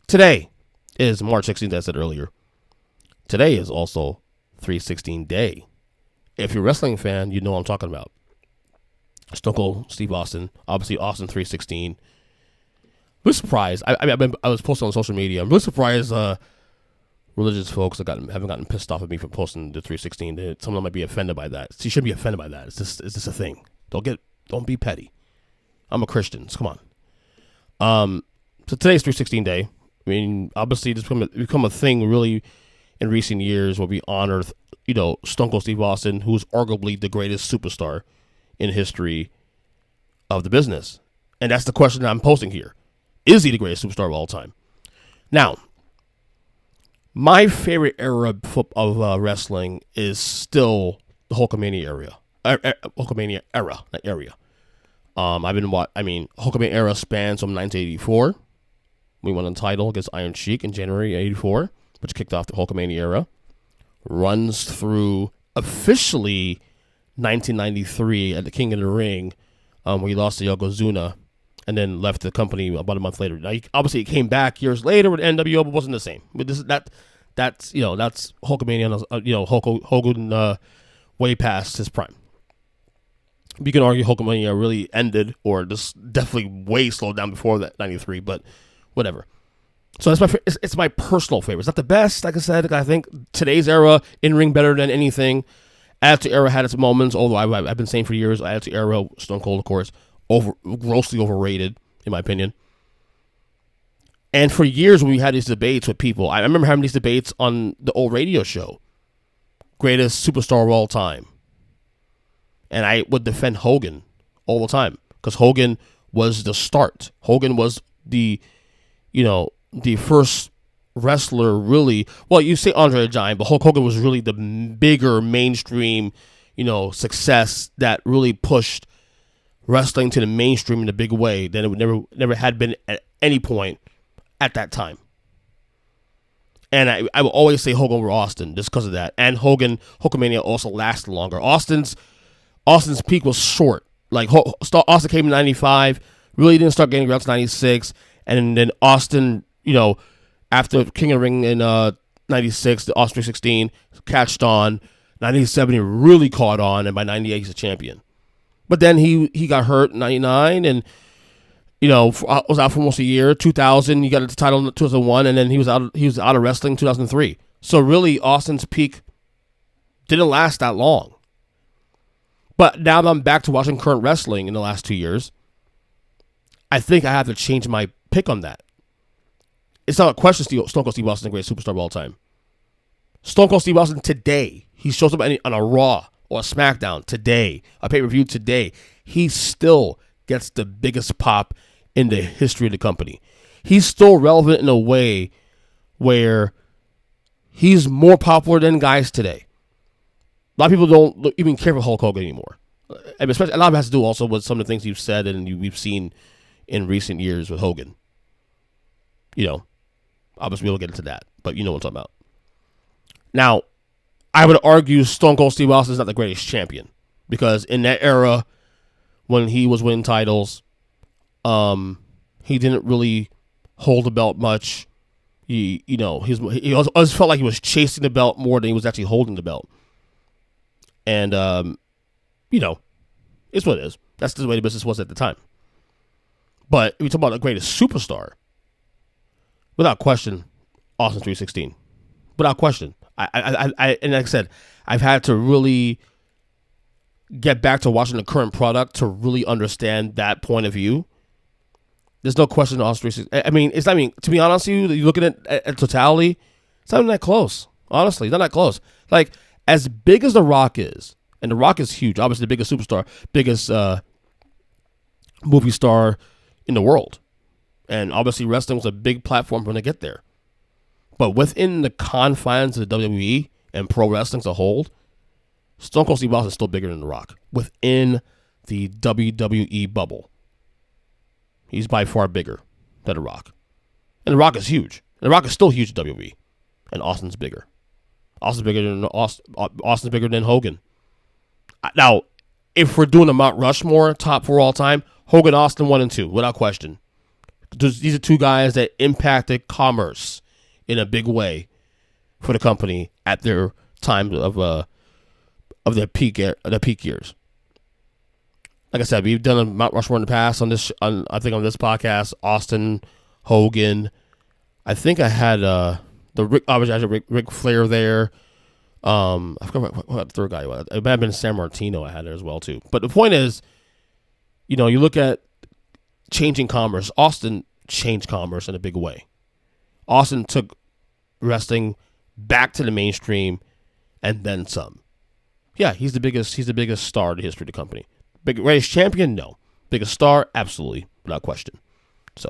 Today is March 16th, as I said earlier. Today is also 316 Day. If you're a wrestling fan, you know what I'm talking about. Stone Cold Steve Austin, obviously Austin 316. I'm surprised. I was posting on social media. I'm really surprised religious folks haven't gotten pissed off at me for posting the 316. Some of them might be offended by that. So you shouldn't be offended by that. It's just a thing. Don't be petty. I'm a Christian. So come on. So today's 316 Day. I mean, obviously, it's become a thing really in recent years where we honor, Stone Cold Steve Austin, who's arguably the greatest superstar in history of the business. And that's the question that I'm posting here. Is he the greatest superstar of all time? Now, my favorite era of wrestling is still the Hulkamania era. Hulkamania era, not area. Hulkamania era spans from 1984. We won the title against Iron Sheik in January 84, which kicked off the Hulkamania era. Runs through officially 1993 at the King of the Ring, where he lost to Yokozuna and then left the company about a month later. Now, obviously, he came back years later with NWO, but wasn't the same. But that's Hulkamania. Hogan way past his prime. You can argue Hulkamania really ended, or just definitely way slowed down before that 93, but whatever. So it's my personal favorite. It's not the best, like I said. I think today's era in ring better than anything. Attitude Era had its moments, although I've been saying for years, Attitude Era, Stone Cold, of course, grossly overrated, in my opinion. And for years when we had these debates with people, I remember having these debates on the old radio show, greatest superstar of all time. And I would defend Hogan all the time, because Hogan was the start. Hogan was the first wrestler really, well, you say Andre the Giant, but Hulk Hogan was really the bigger mainstream, success that really pushed wrestling to the mainstream in a big way than it would never had been at any point at that time. And I will always say Hogan over Austin just because of that. And Hulkamania also lasted longer. Austin's peak was short. Like Austin came in 95, really didn't start getting around to 96, and then Austin, after King of the Ring in 96, the Austin 16 catched on. 97 he really caught on, and by 98 he's a champion. But then he got hurt in 99, and was out for almost a year. 2000 he got the title in 2001, and then he was out of wrestling 2003. So really Austin's peak didn't last that long. But now that I'm back to watching current wrestling in the last 2 years, I think I have to change my pick on that. It's not a question Stone Cold Steve Austin is the greatest superstar of all time. Stone Cold Steve Austin today, he shows up on a Raw or a SmackDown today, a pay-per-view today, he still gets the biggest pop in the history of the company. He's still relevant in a way where he's more popular than guys today. A lot of people don't even care for Hulk Hogan anymore. And especially, a lot of it has to do also with some of the things you've said and we've seen in recent years with Hogan. Obviously we'll get into that, but you know what I'm talking about. Now, I would argue Stone Cold Steve Austin is not the greatest champion, because in that era, when he was winning titles, he didn't really hold the belt much. He always felt like he was chasing the belt more than he was actually holding the belt. And, it's what it is. That's the way the business was at the time. But if we talk about the greatest superstar, without question, Austin 316. Without question. I and like I said, I've had to really get back to watching the current product to really understand that point of view. There's no question Austin 316. To be honest with you, looking at totality, it's not even that close. Honestly, it's not that close. Like, as big as The Rock is, and The Rock is huge, obviously the biggest superstar, biggest movie star in the world. And obviously wrestling was a big platform for him to get there. But within the confines of the WWE and pro wrestling as a whole, Stone Cold Steve Austin is still bigger than The Rock. Within the WWE bubble, he's by far bigger than The Rock. And The Rock is huge. And The Rock is still huge at WWE. And Austin's bigger. Austin's bigger than Hogan. Now, if we're doing a Mount Rushmore top 4 all time, Hogan, Austin 1 and 2 without question. These are two guys that impacted commerce in a big way for the company at their time of their peak years. Like I said, we've done a Mount Rushmore in the past on this. I think on this podcast, Austin, Hogan. I think I had Ric Flair there. I forgot what the third guy was. It might have been San Martino I had there as well too. But the point is, you look at changing commerce. Austin changed commerce in a big way. Austin took wrestling back to the mainstream and then some. Yeah, he's the biggest star in the history of the company. Greatest champion? No. Biggest star? Absolutely, without question. So